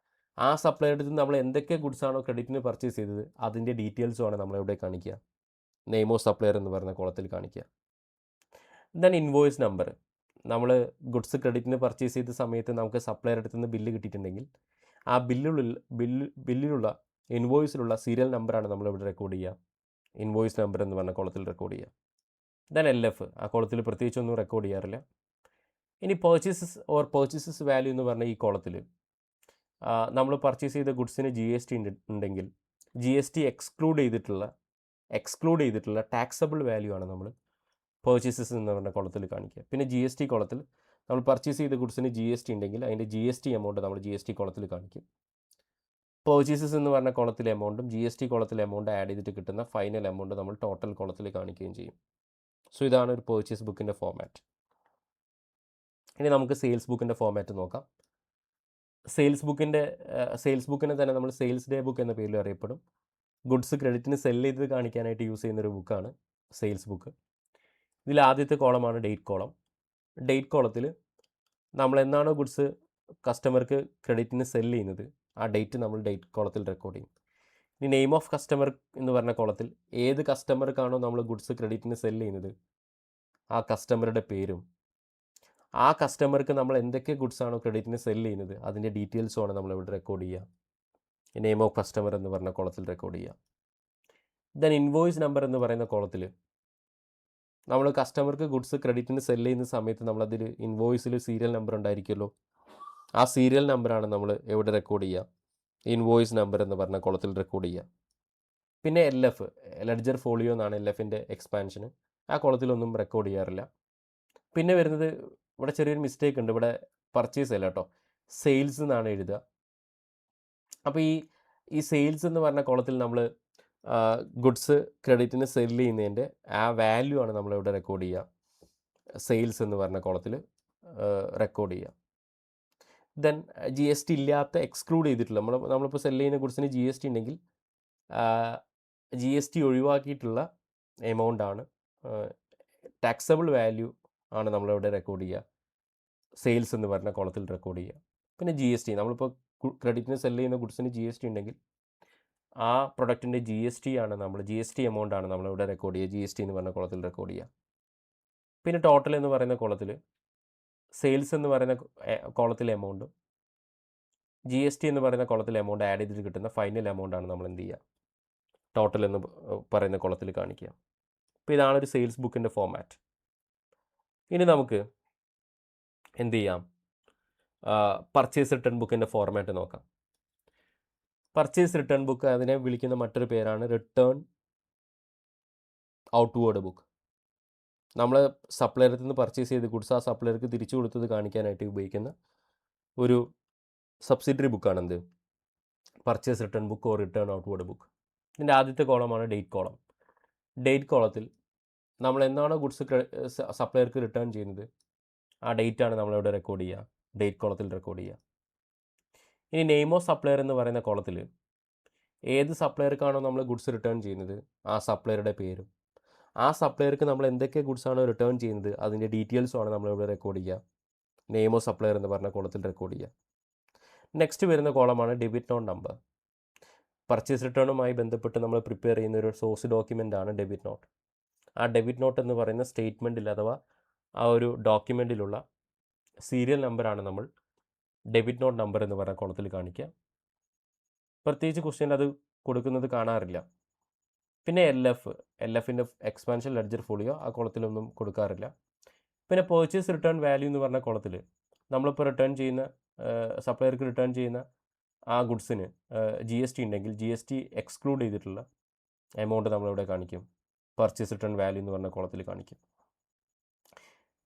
ആ സപ്ലയർ അടുത്ത് നമ്മൾ എന്തൊക്കെ ഗുഡ്സ് ആണോ ക്രെഡിറ്റിന് പർച്ചേസ് ചെയ്തത് അതിൻ്റെ ഡീറ്റെയിൽസുമാണ് നമ്മളിവിടെ കാണിക്കുക. നെയിം ഓഫ് സപ്ലയർ എന്ന് പറയുന്ന കോളത്തിൽ കാണിക്കുക. ദെൻ ഇൻവോയ്സ് നമ്പർ, നമ്മൾ ഗുഡ്സ് ക്രെഡിറ്റിന് പർച്ചേസ് ചെയ്ത സമയത്ത് നമുക്ക് സപ്ലയർ അടുത്ത് നിന്ന് ബില്ല് കിട്ടിയിട്ടുണ്ടെങ്കിൽ ആ ബില്ലിലുള്ള ഇൻവോയ്സിലുള്ള സീരിയൽ നമ്പറാണ് നമ്മളിവിടെ റെക്കോർഡ് ചെയ്യുക. ഇൻവോയ്സ് നമ്പർ എന്ന് പറഞ്ഞ കോളത്തിൽ റെക്കോർഡ് ചെയ്യുക. ദെൻ LF, ആ കോളത്തിൽ പ്രത്യേകിച്ചൊന്നും റെക്കോർഡ് ചെയ്യാറില്ല. ഇനി പർച്ചേസസ് വാല്യൂ എന്ന് പറഞ്ഞ ഈ കോളത്തിൽ നമ്മൾ പർച്ചേസ് ചെയ്ത ഗുഡ്സിന് GST ഉണ്ടെങ്കിൽ GST എക്സ്ക്ലൂഡ് ചെയ്തിട്ടുള്ള ടാക്സബിൾ വാല്യൂ ആണ് നമ്മൾ പർച്ചേസസ് എന്ന് പറഞ്ഞ കോളത്തിൽ കാണിക്കുക. പിന്നെ GST കോളത്തിൽ നമ്മൾ പർച്ചേസ് ചെയ്ത ഗുഡ്സിന് GST ഉണ്ടെങ്കിൽ അതിൻ്റെ GST എമൗണ്ട് നമ്മൾ GST കോളത്തിൽ കാണിക്കും. പർച്ചേസസ് എന്ന് പറഞ്ഞ കോളത്തിലെ എമൗണ്ടും GST കോളത്തിലെ എമൗണ്ട് ആഡ് ചെയ്തിട്ട് കിട്ടുന്ന ഫൈനൽ എമൗണ്ട് നമ്മൾ ടോട്ടൽ കോളത്തിൽ കാണിക്കുകയും ചെയ്യും. സോ ഇതാണ് ഒരു പർച്ചേസ് ബുക്കിൻ്റെ ഫോമാറ്റ്. ഇനി നമുക്ക് സെയിൽസ് ബുക്കിൻ്റെ ഫോമാറ്റ് നോക്കാം. സെയിൽസ് ബുക്കിനെ തന്നെ നമ്മൾ സെയിൽസ് ഡേ ബുക്ക് എന്ന പേരിൽ അറിയപ്പെടും. ഗുഡ്സ് ക്രെഡിറ്റിന് സെല്ല് ചെയ്ത് കാണിക്കാനായിട്ട് യൂസ് ചെയ്യുന്നൊരു ബുക്കാണ് സെയിൽസ് ബുക്ക്. ഇതിൽ ആദ്യത്തെ കോളമാണ് ഡേറ്റ് കോളം. ഡേറ്റ് കോളത്തിൽ നമ്മൾ എന്നാണോ ഗുഡ്സ് കസ്റ്റമർക്ക് ക്രെഡിറ്റിന് സെല്ല് ചെയ്യുന്നത് ആ ഡേറ്റ് നമ്മൾ ഡേറ്റ് കോളത്തിൽ റെക്കോർഡ് ചെയ്യും. ഇനി നെയിം ഓഫ് കസ്റ്റമർ എന്ന് പറഞ്ഞ കോളത്തിൽ ഏത് കസ്റ്റമർക്കാണോ നമ്മൾ ഗുഡ്സ് ക്രെഡിറ്റിന് സെല്ല് ചെയ്യുന്നത് ആ കസ്റ്റമറുടെ പേരും ആ കസ്റ്റമർക്ക് നമ്മൾ എന്തൊക്കെ ഗുഡ്സ് ആണോ ക്രെഡിറ്റിന് സെല്ല് ചെയ്യുന്നത് അതിൻ്റെ ഡീറ്റെയിൽസുമാണ് നമ്മളിവിടെ റെക്കോർഡ് ചെയ്യുക. നെയിം ഓഫ് കസ്റ്റമർ എന്ന് പറഞ്ഞ കോളത്തിൽ റെക്കോർഡ് ചെയ്യുക. ദെൻ ഇൻവോയ്സ് നമ്പർ എന്ന് പറയുന്ന കോളത്തിൽ നമ്മൾ കസ്റ്റമർക്ക് ഗുഡ്സ് ക്രെഡിറ്റിന് സെല്ല് ചെയ്യുന്ന സമയത്ത് നമ്മളതിൽ ഇൻവോയ്സിൽ സീരിയൽ നമ്പർ ഉണ്ടായിരിക്കുമല്ലോ, ആ സീരിയൽ നമ്പറാണ് നമ്മൾ എവിടെ റെക്കോർഡ് ചെയ്യുക, ഇൻവോയ്സ് നമ്പർ എന്ന് പറഞ്ഞ കോളത്തിൽ റെക്കോർഡ് ചെയ്യുക. പിന്നെ LF, ലെഡ്ജർ ഫോളിയോ എന്നാണ് LFൻ്റെ എക്സ്പാൻഷന്, ആ കോളത്തിലൊന്നും റെക്കോർഡ് ചെയ്യാറില്ല. പിന്നെ വരുന്നത് ഇവിടെ ചെറിയൊരു മിസ്റ്റേക്ക് ഉണ്ട്, ഇവിടെ പർച്ചേസ് അല്ല കേട്ടോ, സെയിൽസ് എന്നാണ് എഴുതുക. അപ്പോൾ ഈ സെയിൽസ് എന്ന് പറഞ്ഞ കോളത്തിൽ നമ്മൾ ഗുഡ്സ് ക്രെഡിറ്റിന് സെല്ല് ചെയ്യുന്നതിൻ്റെ ആ വാല്യൂ ആണ് നമ്മളിവിടെ റെക്കോർഡ് ചെയ്യുക. സെയിൽസ് എന്ന് പറഞ്ഞ കോളത്തിൽ റെക്കോർഡ് ചെയ്യുക. ദെൻ GST ഇല്ലാത്ത എക്സ്ക്ലൂഡ് ചെയ്തിട്ടുള്ള നമ്മളിപ്പോൾ സെല്ല് ചെയ്യുന്ന ഗുഡ്സിന് GST ഉണ്ടെങ്കിൽ GST ഒഴിവാക്കിയിട്ടുള്ള എമൗണ്ടാണ്, ടാക്സബിൾ വാല്യൂ ആണ് നമ്മളിവിടെ റെക്കോർഡ് ചെയ്യുക. സെയിൽസ് എന്ന് പറഞ്ഞ കോളത്തിൽ റെക്കോർഡ് ചെയ്യുക. പിന്നെ GST, നമ്മളിപ്പോൾ ക്രെഡിറ്റിന് സെല്ല് ചെയ്യുന്ന ഗുഡ്സിന് GST ഉണ്ടെങ്കിൽ ആ പ്രൊഡക്റ്റിൻ്റെ GST എമൗണ്ട് ആണ് നമ്മളിവിടെ റെക്കോർഡ് ചെയ്യുക. GST എന്ന് പറഞ്ഞ കോളത്തിൽ റെക്കോർഡ് ചെയ്യുക. പിന്നെ ടോട്ടൽ എന്ന് പറയുന്ന കോളത്തിൽ സെയിൽസ് എന്ന് പറയുന്ന കോളത്തിലെ എമൗണ്ടും GST എന്ന് പറയുന്ന കോളത്തിലെ എമൗണ്ട് ആഡ് ചെയ്തിട്ട് കിട്ടുന്ന ഫൈനൽ എമൗണ്ട് ആണ് നമ്മൾ എന്ത് ചെയ്യുക, ടോട്ടൽ എന്ന് പറയുന്ന കോളത്തിൽ കാണിക്കുക. അപ്പോൾ ഇതാണ് ഒരു സെയിൽസ് ബുക്കിൻ്റെ ഫോമാറ്റ്. ഇനി നമുക്ക് എന്ത് ചെയ്യാം, പർച്ചേസ് റിട്ടേൺ ബുക്കിൻ്റെ ഫോർമാറ്റ് നോക്കാം. പർച്ചേസ് റിട്ടേൺ ബുക്ക്, അതിനെ വിളിക്കുന്ന മറ്റൊരു പേരാണ് റിട്ടേൺ ഔട്ട്വേർഡ് ബുക്ക്. നമ്മൾ സപ്ലയറിൽ നിന്ന് പർച്ചേസ് ചെയ്ത് ഗുഡ്സ് ആ സപ്ലയർക്ക് തിരിച്ചു കൊടുത്തത് കാണിക്കാനായിട്ട് ഉപയോഗിക്കുന്ന ഒരു സബ്സിഡറി ബുക്കാണ് എന്ത്, purchase return book or return outward book. ഇതിൻ്റെ ആദ്യത്തെ കോളമാണ് ഡേറ്റ് കോളം. ഡേറ്റ് കോളത്തിൽ നമ്മൾ എന്നാണോ ഗുഡ്സ് സപ്ലയർക്ക് റിട്ടേൺ ചെയ്യുന്നത് ആ ഡേറ്റാണ് നമ്മളിവിടെ റെക്കോർഡ് ചെയ്യുക, ഡേറ്റ് കോളത്തിൽ റെക്കോർഡ് ചെയ്യുക. ഇനി നെയിം ഓഫ് സപ്ലയർ എന്ന് പറയുന്ന കോളത്തിൽ ഏത് സപ്ലയർക്കാണോ നമ്മൾ ഗുഡ്സ് റിട്ടേൺ ചെയ്യുന്നത് ആ സപ്ലയറുടെ പേരും ആ സപ്ലയർക്ക് നമ്മൾ എന്തൊക്കെ ഗുഡ്സാണോ റിട്ടേൺ ചെയ്യുന്നത് അതിൻ്റെ ഡീറ്റെയിൽസുമാണ് നമ്മളിവിടെ റെക്കോർഡ് ചെയ്യുക, നെയിം ഓഫ് സപ്ലയർ എന്ന് പറഞ്ഞ കോളത്തിൽ റെക്കോർഡ് ചെയ്യുക. നെക്സ്റ്റ് വരുന്ന കോളമാണ് ഡെബിറ്റ് നോട്ട് നമ്പർ. പർച്ചേസ് റിട്ടേണുമായി ബന്ധപ്പെട്ട് നമ്മൾ പ്രിപ്പയർ ചെയ്യുന്ന ഒരു സോഴ്സ് ഡോക്യുമെൻ്റ് ആണ് ഡെബിറ്റ് നോട്ട്. ആ ഡെബിറ്റ് നോട്ട് എന്ന് പറയുന്ന സ്റ്റേറ്റ്മെൻറ്റിൽ അഥവാ ആ ഒരു ഡോക്യുമെൻറ്റിലുള്ള സീരിയൽ നമ്പറാണ് നമ്മൾ ഡെബിറ്റ് നോട്ട് നമ്പർ എന്ന് പറയുന്ന കോളത്തിൽ കാണിക്കുക. പ്രത്യേകിച്ച് ക്വസ്റ്റ്യൻ അത് കൊടുക്കുന്നത് കാണാറില്ല. പിന്നെ എൽ എഫിൻ്റെ എക്സ്പാൻഷൻ ലെഡ്ജർ ഫോളിയോ ആ കോളത്തിലൊന്നും കൊടുക്കാറില്ല. പിന്നെ പേർച്ചേസ് റിട്ടേൺ വാല്യൂ എന്ന് പറഞ്ഞ കോളത്തിൽ നമ്മളിപ്പോൾ റിട്ടേൺ ചെയ്യുന്ന സപ്ലയർക്ക് റിട്ടേൺ ചെയ്യുന്ന ആ ഗുഡ്സിന് GST ഉണ്ടെങ്കിൽ GST എക്സ്ക്ലൂഡ് ചെയ്തിട്ടുള്ള എമൗണ്ട് നമ്മളിവിടെ കാണിക്കും, പർച്ചേസ് റിട്ടേൺ വാല്യൂ എന്ന് പറഞ്ഞ കോളത്തിൽ കാണിക്കും.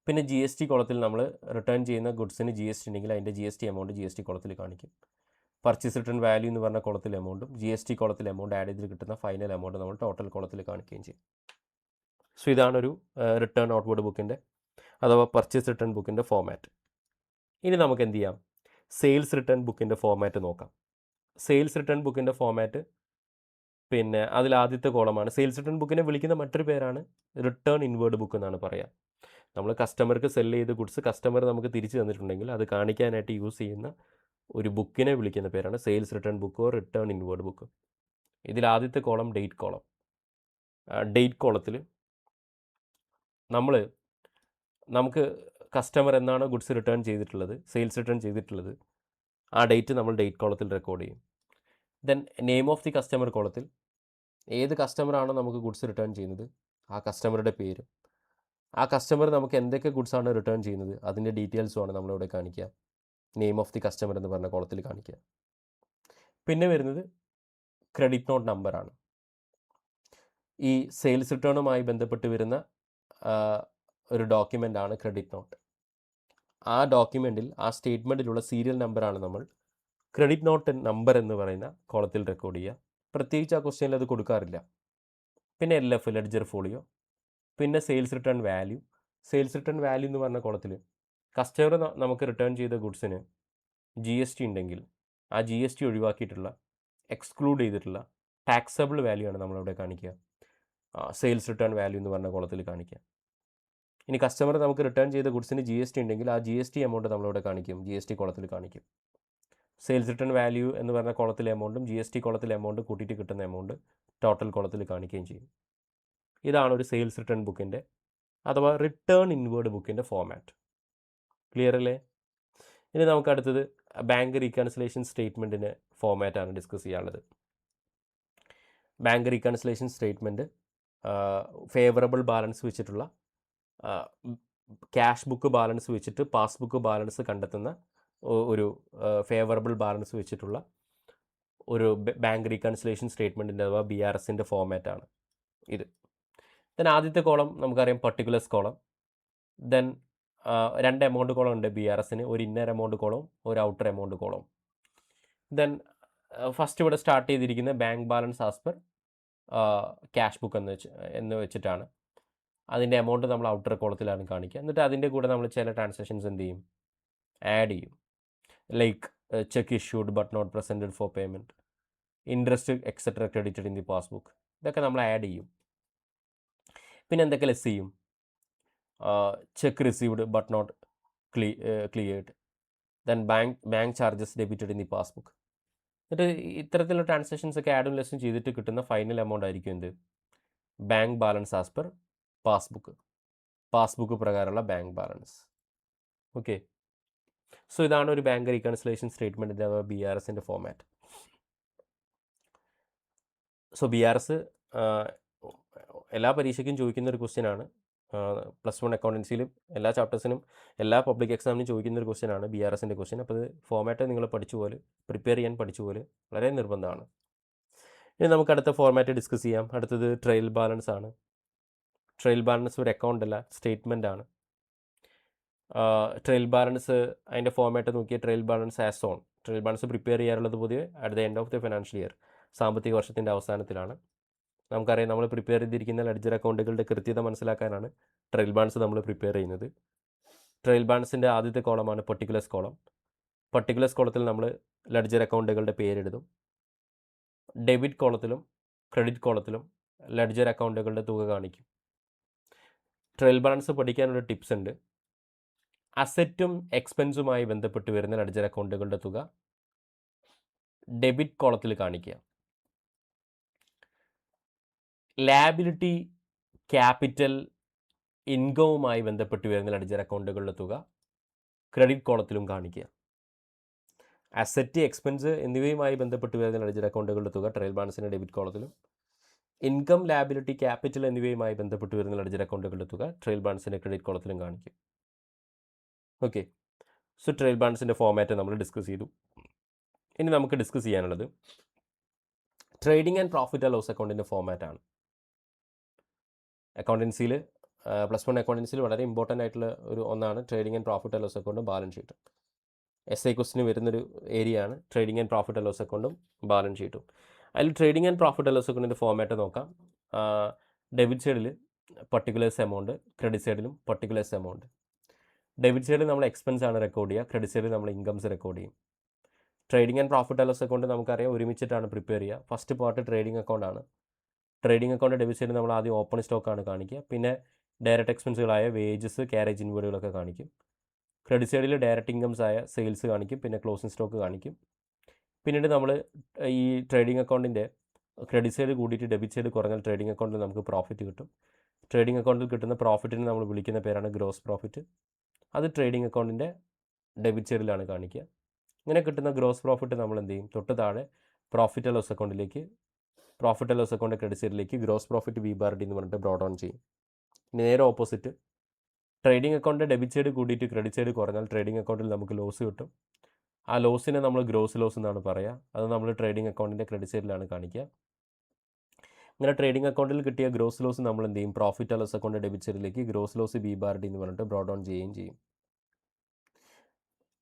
പിന്നെ GST കോളത്തിൽ നമ്മൾ റിട്ടേൺ ചെയ്യുന്ന ഗുഡ്സിന് GST ഉണ്ടെങ്കിൽ അതിൻ്റെ GST എമൗണ്ട് GST കോളത്തിൽ കാണിക്കും. പർച്ചേസ് റിട്ടേൺ വാല്യൂ എന്ന് പറഞ്ഞ കോളത്തിൽ എമൗണ്ടും GST കോളത്തിൽ എമൗണ്ട് ആഡ് ചെയ്തിട്ട് കിട്ടുന്ന ഫൈനൽ എമൗണ്ട് നമ്മൾ ടോട്ടൽ കോളത്തിൽ കാണിക്കുകയും ചെയ്യും. സോ ഇതാണൊരു റിട്ടേൺ ഔട്ട്വേർഡ് ബുക്കിൻ്റെ അഥവാ പർച്ചേസ് റിട്ടേൺ ബുക്കിൻ്റെ ഫോമാറ്റ്. ഇനി നമുക്ക് എന്ത് ചെയ്യാം, സെയിൽസ് റിട്ടേൺ ബുക്കിൻ്റെ ഫോമാറ്റ് നോക്കാം. സെയിൽസ് റിട്ടേൺ ബുക്കിൻ്റെ ഫോമാറ്റ് പിന്നെ അതിൽ ആദ്യത്തെ കോളമാണ്. സെയിൽസ് റിട്ടേൺ ബുക്കിനെ വിളിക്കുന്ന മറ്റൊരു പേരാണ് റിട്ടേൺ ഇൻവേർഡ് ബുക്ക് എന്നാണ് പറയുക. നമ്മൾ കസ്റ്റമർക്ക് സെൽ ചെയ്ത ഗുഡ്സ് കസ്റ്റമർ നമുക്ക് തിരിച്ചു തന്നിട്ടുണ്ടെങ്കിൽ അത് കാണിക്കാനായിട്ട് യൂസ് ചെയ്യുന്ന ഒരു ബുക്കിനെ വിളിക്കുന്ന പേരാണ് sales return book or return inward book. ഇതിൽ ആദ്യത്തെ കോളം ഡേറ്റ് കോളം. ഡേറ്റ് കോളത്തിൽ നമുക്ക് കസ്റ്റമർ എന്നാണ് ഗുഡ്സ് റിട്ടേൺ ചെയ്തിട്ടുള്ളത്, സെയിൽസ് റിട്ടേൺ ചെയ്തിട്ടുള്ളത്, ആ ഡേറ്റ് നമ്മൾ ഡേറ്റ് കോളത്തിൽ റെക്കോർഡ് ചെയ്യും. Then name of the customer കോളത്തിൽ ഏത് കസ്റ്റമറാണോ നമുക്ക് ഗുഡ്സ് റിട്ടേൺ ചെയ്യുന്നത് ആ കസ്റ്റമറുടെ പേര്, ആ കസ്റ്റമർ നമുക്ക് എന്തൊക്കെ ഗുഡ്സാണ് റിട്ടേൺ ചെയ്യുന്നത് അതിൻ്റെ ഡീറ്റെയിൽസുമാണ് നമ്മളിവിടെ കാണിക്കുക, നെയിം ഓഫ് ദി കസ്റ്റമർ എന്ന് പറഞ്ഞ കോളത്തിൽ കാണിക്കുക. പിന്നെ വരുന്നത് ക്രെഡിറ്റ് നോട്ട് നമ്പറാണ്. ഈ സെയിൽസ് റിട്ടേണുമായി ബന്ധപ്പെട്ട് വരുന്ന ഒരു ഡോക്യുമെൻ്റാണ് ക്രെഡിറ്റ് നോട്ട്. ആ ഡോക്യുമെൻറ്റിൽ ആ സ്റ്റേറ്റ്മെൻറ്റിലുള്ള സീരിയൽ നമ്പറാണ് നമ്മൾ ക്രെഡിറ്റ് നോട്ട് നമ്പർ എന്ന് പറയുന്ന കോളത്തിൽ റെക്കോർഡ് ചെയ്യുക. പ്രത്യേകിച്ച് ആ ക്വസ്റ്റ്യനിൽ അത് കൊടുക്കാറില്ല. പിന്നെ LF ലെഡ്ജർ ഫോളിയോ, പിന്നെ sales return value. Sales return value എന്ന് പറഞ്ഞ കോളത്തിൽ കസ്റ്റമർ നമുക്ക് റിട്ടേൺ ചെയ്ത ഗുഡ്സിന് GST ഉണ്ടെങ്കിൽ ആ GST ഒഴിവാക്കിയിട്ടുള്ള എക്സ്ക്ലൂഡ് ചെയ്തിട്ടുള്ള ടാക്സബിൾ വാല്യൂ ആണ് നമ്മളിവിടെ കാണിക്കുക, സെയിൽസ് റിട്ടേൺ വാല്യൂ എന്ന് പറഞ്ഞ കോളത്തിൽ കാണിക്കുക. ഇനി കസ്റ്റമർ നമുക്ക് റിട്ടേൺ ചെയ്ത ഗുഡ്സിന് GST ഉണ്ടെങ്കിൽ ആ GST എമൗണ്ട് നമ്മളിവിടെ കാണിക്കും, GST കോളത്തിൽ കാണിക്കും. സെയിൽസ് റിട്ടേൺ വാല്യൂ എന്ന് പറഞ്ഞ കോളത്തിലെ എമൗണ്ടും GST കോളത്തിലെ എമൗണ്ട് കൂട്ടിയിട്ട് കിട്ടുന്ന എമൗണ്ട് ടോട്ടൽ കോളത്തിൽ കാണിക്കുകയും ചെയ്യും. ഇതാണ് ഒരു സെയിൽസ് റിട്ടേൺ ബുക്കിൻ്റെ അഥവാ റിട്ടേൺ ഇൻവേർഡ് ബുക്കിൻ്റെ ഫോമാറ്റ്. ക്ലിയർ അല്ലേ? ഇനി നമുക്ക് അടുത്തത് ബാങ്ക് റീകൺസിലേഷൻ സ്റ്റേറ്റ്മെൻറ്റിൻ്റെ ഫോമാറ്റാണ് ഡിസ്കസ് ചെയ്യാനുള്ളത്. Bank reconciliation statement favourable balance വെച്ചിട്ടുള്ള ക്യാഷ് ബുക്ക് ബാലൻസ് വെച്ചിട്ട് പാസ്ബുക്ക് ബാലൻസ് കണ്ടെത്തുന്ന ഒരു ഫേവറബിൾ ബാലൻസ് വെച്ചിട്ടുള്ള ഒരു ബാങ്ക് റീകൺസിലേഷൻ സ്റ്റേറ്റ്മെൻറ്റിൻ്റെ അഥവാ BRSൻ്റെ ഫോമാറ്റാണ് ഇത്. ദെൻ ആദ്യത്തെ കോളം നമുക്കറിയാം particulars column. Then 2 amount column ഉണ്ട് BRSന്, ഒരു ഇന്നർ എമൗണ്ട് കോളം ഒരു outer amount column. Then first ഇവിടെ സ്റ്റാർട്ട് ചെയ്തിരിക്കുന്ന bank balance as per cash book എന്ന് വെച്ചിട്ടാണ്. അതിൻ്റെ എമൗണ്ട് നമ്മൾ ഔട്ടർ കോളത്തിലാണ് കാണിക്കുക. എന്നിട്ട് അതിൻ്റെ കൂടെ നമ്മൾ ചില ട്രാൻസാക്ഷൻസ് എന്ത് ചെയ്യും, ആഡ് ചെയ്യും. Like cheque issued but not presented for payment, interest etcetera credited in the passbook, ഇതൊക്കെ നമ്മൾ ആഡ് ചെയ്യും. പിന്നെ എന്തൊക്കെ ലെസ് ചെയ്യും, cheque received but not cleared, then bank charges debited in the passbook. എന്നിട്ട് ഇത്തരത്തിലുള്ള ട്രാൻസാക്ഷൻസ് ഒക്കെ ആഡും ലെസ്സും ചെയ്തിട്ട് കിട്ടുന്ന ഫൈനൽ എമൗണ്ട് ആയിരിക്കും എന്ത്, bank balance as per passbook പ്രകാരമുള്ള ബാങ്ക് ബാലൻസ്. ഓക്കെ, സോ ഇതാണ് ഒരു ബാങ്ക് റീകൺസിലേഷൻ സ്റ്റേറ്റ്മെൻറ്റിൻ്റെ BRSൻ്റെ ഫോമാറ്റ്. സോ BRS എല്ലാ പരീക്ഷയ്ക്കും ചോദിക്കുന്ന ഒരു ക്വസ്റ്റ്യനാണ്. +1 അക്കൗണ്ടൻസിയിലും എല്ലാ ചാപ്റ്റേഴ്സിനും എല്ലാ പബ്ലിക് എക്സാമിനും ചോദിക്കുന്ന ഒരു ക്വസ്റ്റ്യനാണ് BRSൻ്റെ ക്വസ്റ്റ്യൻ. അപ്പോൾ ഇത് ഫോമാറ്റ് നിങ്ങൾ പഠിച്ചുപോലെ പ്രിപ്പയർ ചെയ്യാൻ പഠിച്ചുപോലെ വളരെ നിർബന്ധമാണ്. ഇനി നമുക്ക് അടുത്ത ഫോർമാറ്റ് ഡിസ്കസ് ചെയ്യാം. അടുത്തത് ട്രയൽ ബാലൻസ് ആണ്. ട്രയൽ ബാലൻസ് ഒരു അക്കൗണ്ട് അല്ല, സ്റ്റേറ്റ്മെൻ്റ് ആണ്. ട്രയൽ ബാലൻസ് അതിൻ്റെ ഫോമാറ്റ് നോക്കിയാൽ trial balance as on. Trial balance prepare ചെയ്യാറുള്ളത് പൊതുവെ at the end of the financial year, സാമ്പത്തിക വർഷത്തിൻ്റെ അവസാനത്തിലാണ്. നമുക്കറിയാം, നമ്മൾ പ്രിപ്പയർ ചെയ്തിരിക്കുന്ന ലെഡ്ജർ അക്കൗണ്ടുകളുടെ കൃത്യത മനസ്സിലാക്കാനാണ് ട്രയൽ ബാലൻസ് നമ്മൾ പ്രിപ്പയർ ചെയ്യുന്നത്. ട്രയൽ ബാലൻസിൻ്റെ ആദ്യത്തെ കോളമാണ് പർട്ടിക്കുലേഴ്സ് കോളം. പർട്ടിക്കുലേഴ്സ് കോളത്തിൽ നമ്മൾ ലെഡ്ജർ അക്കൗണ്ടുകളുടെ പേരെഴുതും. ഡെബിറ്റ് കോളത്തിലും ക്രെഡിറ്റ് കോളത്തിലും ലെഡ്ജർ അക്കൗണ്ടുകളുടെ തുക കാണിക്കും. ട്രയൽ ബാലൻസ് പഠിക്കാനുള്ള ടിപ്സ് ഉണ്ട്. അസറ്റും എക്സ്പെൻസുമായി ബന്ധപ്പെട്ട് വരുന്ന ലെഡ്ജർ അക്കൗണ്ടുകളുടെ തുക ഡെബിറ്റ് കോളത്തിൽ കാണിക്കുക. ലാബിലിറ്റി, ക്യാപിറ്റൽ, ഇൻകവുമായി ബന്ധപ്പെട്ട് വരുന്ന ലെഡ്ജർ അക്കൗണ്ടുകളുടെ തുക ക്രെഡിറ്റ് കോളത്തിലും കാണിക്കുക. അസറ്റ്, എക്സ്പെൻസ് എന്നിവയുമായി ബന്ധപ്പെട്ട് വരുന്ന ലെഡ്ജർ അക്കൗണ്ടുകളുടെ തുക ട്രയൽ ബാലൻസിൻ്റെ ഡെബിറ്റ് കോളത്തിലും, ഇൻകം, ലാബിലിറ്റി, ക്യാപിറ്റൽ എന്നിവയുമായി ബന്ധപ്പെട്ട് വരുന്ന ലെഡ്ജർ അക്കൗണ്ടുകളുടെ തുക ട്രയൽ ബാലൻസിൻ്റെ ക്രെഡിറ്റ് കോളത്തിലും കാണിക്കും. ഓക്കെ, സോ ട്രയൽ ബാലൻസിൻ്റെ ഫോമാറ്റ് നമ്മൾ ഡിസ്കസ് ചെയ്തു. ഇനി നമുക്ക് ഡിസ്കസ് ചെയ്യാനുള്ളത് trading and profit and loss അക്കൗണ്ടിൻ്റെ ഫോമാറ്റാണ്. അക്കൗണ്ടൻസിയിൽ +1 അക്കൗണ്ടൻസിയിൽ വളരെ ഇമ്പോർട്ടൻ്റ് ആയിട്ടുള്ള ഒന്നാണ് trading and profit and loss അക്കൗണ്ടും ബാലൻസ് ഷീറ്റും. SI ക്വസ്റ്റിന് വരുന്നൊരു ഏരിയയാണ് trading and profit and loss അക്കൗണ്ടും ബാലൻസ് ഷീറ്റും. അതിൽ trading and profit and loss അക്കൗണ്ടിൻ്റെ ഫോമാറ്റ് നോക്കാം. ഡെബിറ്റ് സൈഡിൽ പർട്ടിക്കുലേഴ്സ് എമൗണ്ട്, ക്രെഡിറ്റ് സൈഡിലും പർട്ടിക്കുലേഴ്സ് എമൗണ്ട്. ഡെബിറ്റ് സൈഡിൽ നമ്മൾ എക്സ്പെൻസ് ആണ് റെക്കോർഡ് ചെയ്യുക, ക്രെഡിറ്റ് സൈഡിൽ നമ്മൾ ഇൻകംസ് റെക്കോർഡ് ചെയ്യും. Trading and profit and loss account നമുക്കറിയാം ഒരുമിച്ചിട്ടാണ് പ്രിപ്പയർ ചെയ്യുക. ഫസ്റ്റ് പാർട്ട് ട്രേഡിംഗ് അക്കൗണ്ടാണ്. ട്രേഡിംഗ് അക്കൗണ്ട് ഡെബിറ്റ് സൈഡിൽ നമ്മൾ ആദ്യം ഓപ്പൺ സ്റ്റോക്കാണ് കാണിക്കുക. പിന്നെ ഡയറക്റ്റ് എക്സ്പെൻസുകളായ വേജസ്, ക്യാരേജ് ഇൻവേർഡുകളൊക്കെ കാണിക്കും. ക്രെഡിറ്റ് സൈഡിൽ ഡയറക്റ്റ് ഇൻകംസ് ആയ സെയിൽസ് കാണിക്കും, പിന്നെ ക്ലോസിംഗ് സ്റ്റോക്ക് കാണിക്കും. പിന്നീട് നമ്മൾ ഈ ട്രേഡിംഗ് അക്കൗണ്ടിൻ്റെ ക്രെഡിറ്റ് സൈഡ് കൂടിയിട്ട് ഡെബിറ്റ് സൈഡ് കുറഞ്ഞാൽ ട്രേഡിംഗ് അക്കൗണ്ടിൽ നമുക്ക് പ്രോഫിറ്റ് കിട്ടും. ട്രേഡിംഗ് അക്കൗണ്ടിൽ കിട്ടുന്ന പ്രോഫിറ്റിന് നമ്മൾ വിളിക്കുന്ന പേരാണ് ഗ്രോസ് പ്രോഫിറ്റ്. അത് ട്രേഡിംഗ് അക്കൗണ്ടിൻ്റെ ഡെബിറ്റ് സൈഡിലാണ് കാണിക്കുക. ഇങ്ങനെ കിട്ടുന്ന ഗ്രോസ് പ്രോഫിറ്റ് നമ്മൾ എന്ത് ചെയ്യും, തൊട്ട് താഴെ പ്രോഫിറ്റ് ആൻഡ് ലോസ് അക്കൗണ്ടിലേക്ക്, profit and loss account credit സൈഡിലേക്ക് ഗ്രോസ് പ്രോഫിറ്റ് VBRD എന്ന് പറഞ്ഞിട്ട് ബ്രോഡ് ഓൺ ചെയ്യും. ഇനി നേരെ opposite, trading account debit side കൂടിയിട്ട് ക്രെഡിറ്റ് സൈഡ് കുറഞ്ഞാൽ ട്രേഡിംഗ് അക്കൗണ്ടിൽ നമുക്ക് ലോസ് കിട്ടും. ആ ലോസിനെ നമ്മൾ ഗ്രോസ് ലോസ് എന്നാണ് പറയുക. അത് നമ്മൾ ട്രേഡിംഗ് അക്കൗണ്ടിൻ്റെ ക്രെഡിറ്റ് സൈഡിലാണ് കാണിക്കുക. ഇങ്ങനെ ട്രേഡിംഗ് അക്കൗണ്ടിൽ കിട്ടിയ ഗ്രോസ് ലോസ് നമ്മൾ എന്ത് ചെയ്യും, profit and loss account debit സൈഡിലേക്ക് ഗ്രോസ് ലോസ് VBRD എന്ന് പറഞ്ഞിട്ട് ബ്രോഡ് ഓൺ ചെയ്യുകയും ചെയ്യും.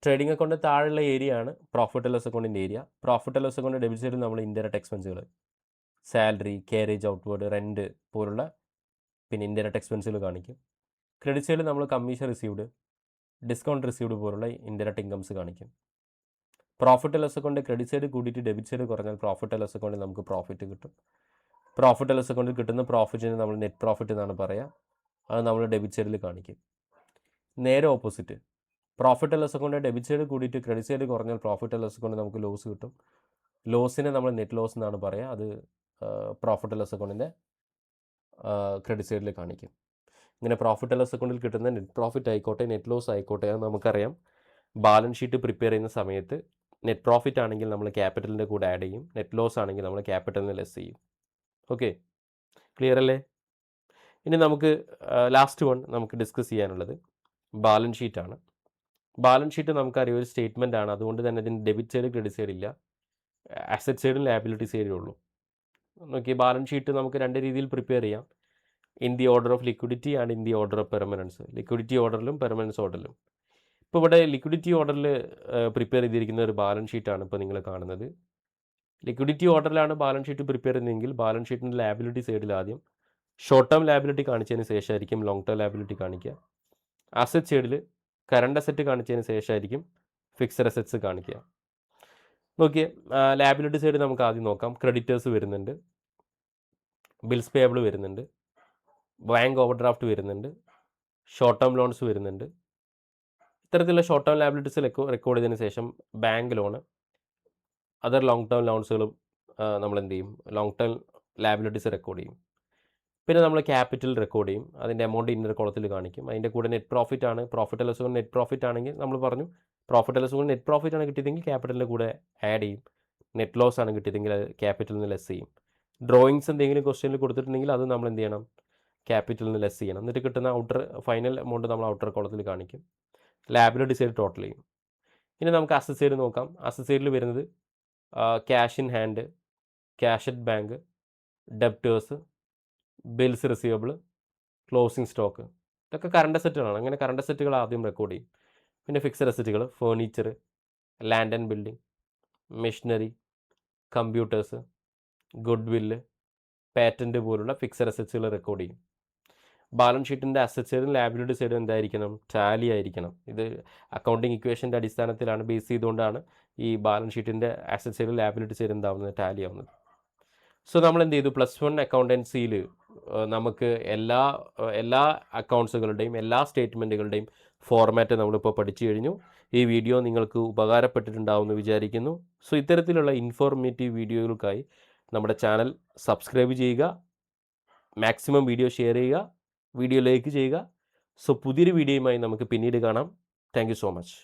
ട്രേഡിംഗ് അക്കൗണ്ട് താഴെയുള്ള ഏരിയ ആണ് പ്രോഫിറ്റ് ആൻഡ് ലോസ് അക്കൗണ്ടിൻ്റെ area. Profit and loss account debit സൈഡിൽ നമ്മൾ ഇൻഡയറക്റ്റ് എക്സ്പെൻസുകൾ, സാലറി, കാരേജ് ഔട്ട്വേർഡ്, റെൻറ്റ് പോലുള്ള പിന്നെ ഇൻഡയറക്റ്റ് എക്സ്പെൻസുകൾ കാണിക്കും. ക്രെഡിറ്റ് സൈഡിൽ നമ്മൾ കമ്മീഷൻ റിസീവ്ഡ്, ഡിസ്കൗണ്ട് റിസീവ്ഡ് പോലുള്ള ഇൻഡയറക്റ്റ് ഇൻകംസ് കാണിക്കും. Profit and loss account credit side കൂടിയിട്ട് ഡെബിറ്റ് സൈഡ് കുറഞ്ഞാൽ പ്രോഫിറ്റ് ആൻഡ് ലോസ് അക്കൗണ്ടിൽ നമുക്ക് പ്രോഫിറ്റ് കിട്ടും. പ്രോഫിറ്റ് ആൻഡ് ലോസ് അക്കൗണ്ടിൽ കിട്ടുന്ന പ്രോഫിറ്റിന് നമ്മൾ നെറ്റ് പ്രോഫിറ്റ് എന്നാണ് പറയുക. അത് നമ്മൾ ഡെബിറ്റ് സൈഡിൽ കാണിക്കും. നേരെ opposite, profit and loss account debit side കൂടിയിട്ട് ക്രെഡിറ്റ് സൈഡ് കുറഞ്ഞാൽ പ്രോഫിറ്റ് ആൻഡ് ലോസ് അക്കൗണ്ട് നമുക്ക് ലോസ് കിട്ടും. ലോസിനെ നമ്മൾ നെറ്റ് ലോസ് എന്നാണ് പറയുക. അത് പ്രോഫിറ്റ് ആൻഡ് ലോസ് അക്കൗണ്ടിൻ്റെ ക്രെഡിറ്റ് സൈഡിൽ കാണിക്കും. ഇങ്ങനെ പ്രോഫിറ്റ് ആൻഡ് ലോസ് അക്കൗണ്ടിൽ കിട്ടുന്ന നെറ്റ് പ്രോഫിറ്റ് ആയിക്കോട്ടെ നെറ്റ് ലോസ് ആയിക്കോട്ടെ, അത് നമുക്കറിയാം ബാലൻസ് ഷീറ്റ് പ്രിപ്പയർ ചെയ്യുന്ന സമയത്ത് നെറ്റ് പ്രോഫിറ്റ് ആണെങ്കിൽ നമ്മൾ ക്യാപിറ്റലിൻ്റെ കൂടെ ആഡ് ചെയ്യും, നെറ്റ് ലോസ് ആണെങ്കിൽ നമ്മൾ ക്യാപിറ്റലിന് ലെസ് ചെയ്യും. ഓക്കെ, ക്ലിയർ അല്ലേ? ഇനി നമുക്ക് ലാസ്റ്റ് വൺ നമുക്ക് ഡിസ്കസ് ചെയ്യാനുള്ളത് ബാലൻസ് ഷീറ്റാണ്. ബാലൻസ് ഷീറ്റ് നമുക്കറിയാം ഒരു സ്റ്റേറ്റ്മെൻ്റ് ആണ്. അതുകൊണ്ട് തന്നെ ഇതിന് ഡെബിറ്റ് സൈഡ് ക്രെഡിറ്റ് സൈഡ് ഇല്ല, അസറ്റ് സൈഡും ലാബിലിറ്റി സൈഡും ഉള്ളൂ. നോക്കി, ബാലൻസ് ഷീറ്റ് നമുക്ക് രണ്ട് രീതിയിൽ പ്രിപ്പയർ ചെയ്യാം. In the order of liquidity and in the order of permanence. Liquidity ഓർഡറിലും പെർമനൻസ് ഓർഡറിലും. ഇപ്പോൾ ഇവിടെ ലിക്വിഡിറ്റി ഓർഡറിൽ പ്രിപ്പയർ ചെയ്തിരിക്കുന്ന ഒരു ബാലൻസ് ഷീറ്റാണ് ഇപ്പോൾ നിങ്ങൾ കാണുന്നത്. ലിക്വിഡിറ്റി ഓർഡറിലാണ് ബാലൻസ് ഷീറ്റ് പ്രിപ്പയർ ചെയ്യുന്നതെങ്കിൽ ബാലൻസ് ഷീറ്റിൻ്റെ ലാബിലിറ്റി സൈഡിൽ ആദ്യം ഷോർട്ട് ടേം ലാബിലിറ്റി കാണിച്ചതിന് ശേഷമായിരിക്കും ലോങ് ടേം ലാബിലിറ്റി കാണിക്കുക. അസറ്റ് സൈഡിൽ കറണ്ട് അസറ്റ് കാണിച്ചതിന് ശേഷമായിരിക്കും ഫിക്സഡ് അസറ്റ്സ് കാണിക്കുക. നോക്കിയേ, ലാബിലിറ്റി സൈഡ് നമുക്ക് ആദ്യം നോക്കാം. ക്രെഡിറ്റേഴ്സ് വരുന്നുണ്ട്, ബിൽസ് പേയബിൾ വരുന്നുണ്ട്, ബാങ്ക് ഓവർ ഡ്രാഫ്റ്റ് വരുന്നുണ്ട്, ഷോർട്ട് ടേം ലോൺസ് വരുന്നുണ്ട്. ഇത്തരത്തിലുള്ള ഷോർട്ട് ടേം ലാബിലിറ്റീസ് റെക്കോർഡ് ചെയ്തതിന് ശേഷം bank loan, other long term ലോൺസുകളും നമ്മൾ എന്ത് ചെയ്യും, ലോങ് ടേം ലാബിലിറ്റീസ് റെക്കോർഡ് ചെയ്യും. പിന്നെ നമ്മൾ ക്യാപിറ്റൽ റെക്കോർഡ് ചെയ്യും. അതിൻ്റെ എമൗണ്ട് ഇന്നർ കോളത്തിൽ കാണിക്കും. അതിൻ്റെ കൂടെ നെറ്റ് പ്രോഫിറ്റ് ആണ്, profit and loss net profit ആണെങ്കിൽ നമ്മൾ പറഞ്ഞു profit and loss net profit ആണ് കിട്ടിയതെങ്കിൽ ക്യാപിറ്റലിൻ്റെ കൂടെ ആഡ് ചെയ്യും. നെറ്റ് ലോസ് ആണ് കിട്ടിയതെങ്കിൽ അത് ക്യാപിറ്റലിൽ നിന്ന് ലെസ് ചെയ്യും. ഡ്രോയിങ്സ് എന്തെങ്കിലും ക്വസ്റ്റ്യനിൽ കൊടുത്തിട്ടുണ്ടെങ്കിൽ അത് നമ്മൾ എന്ത് ചെയ്യണം, ക്യാപിറ്റലിൽ നിന്ന് ലെസ് ചെയ്യണം. എന്നിട്ട് കിട്ടുന്ന ഔട്ടർ ഫൈനൽ എമൗണ്ട് നമ്മൾ ഔട്ടർ കോളത്തിൽ കാണിക്കും. ലാബിലിറ്റി സൈഡ് ടോട്ടൽ ചെയ്യും. ഇനി നമുക്ക് അസറ്റ് സൈഡ് നോക്കാം. അസറ്റ് സൈഡിൽ വരുന്നത് cash in hand, cash at bank, debtors, bills receivable, closing stock, ഇതൊക്കെ കറണ്ട് അസറ്റുകളാണ്. അങ്ങനെ കറണ്ട് അസറ്റുകൾ ആദ്യം റെക്കോർഡ് ചെയ്യും. പിന്നെ ഫിക്സഡ് അസറ്റുകൾ, furniture, land and building, machinery, computers, goodwill, patent പോലുള്ള ഫിക്സഡ് അസറ്റ്സുകൾ റെക്കോർഡ് ചെയ്യും. ബാലൻസ് ഷീറ്റിൻ്റെ അസറ്റ് സൈഡും ലാബിലിറ്റി സൈഡും എന്തായിരിക്കണം? ടാലി ആയിരിക്കണം. ഇത് അക്കൗണ്ടിങ് ഇക്വേഷൻ്റെ അടിസ്ഥാനത്തിലാണ്, ബേസ് ചെയ്തുകൊണ്ടാണ് ഈ ബാലൻസ് ഷീറ്റിൻ്റെ അസറ്റ് സൈഡും ലാബിലിറ്റി സൈഡും എന്താവുന്നത്? ടാലി ആവുന്നത്. സോ നമ്മൾ എന്ത് ചെയ്തു? +1 അക്കൗണ്ടൻസിയിൽ നമുക്ക് എല്ലാ അക്കൗണ്ട്സുകളുടെയും എല്ലാ സ്റ്റേറ്റ്മെൻറ്റുകളുടെയും ഫോർമാറ്റ് നമ്മളിപ്പോൾ പഠിച്ചു കഴിഞ്ഞു. ഈ വീഡിയോ നിങ്ങൾക്ക് ഉപകാരപ്പെട്ടിട്ടുണ്ടാവുമെന്ന് വിചാരിക്കുന്നു. സോ ഇത്തരത്തിലുള്ള ഇൻഫോർമേറ്റീവ് വീഡിയോകൾക്കായി നമ്മുടെ ചാനൽ സബ്സ്ക്രൈബ് ചെയ്യുക, മാക്സിമം വീഡിയോ ഷെയർ ചെയ്യുക, വീഡിയോ ലൈക്ക് ചെയ്യുക. സോ പുതിയൊരു വീഡിയോയുമായി നമുക്ക് പിന്നീട് കാണാം. Thank you so much.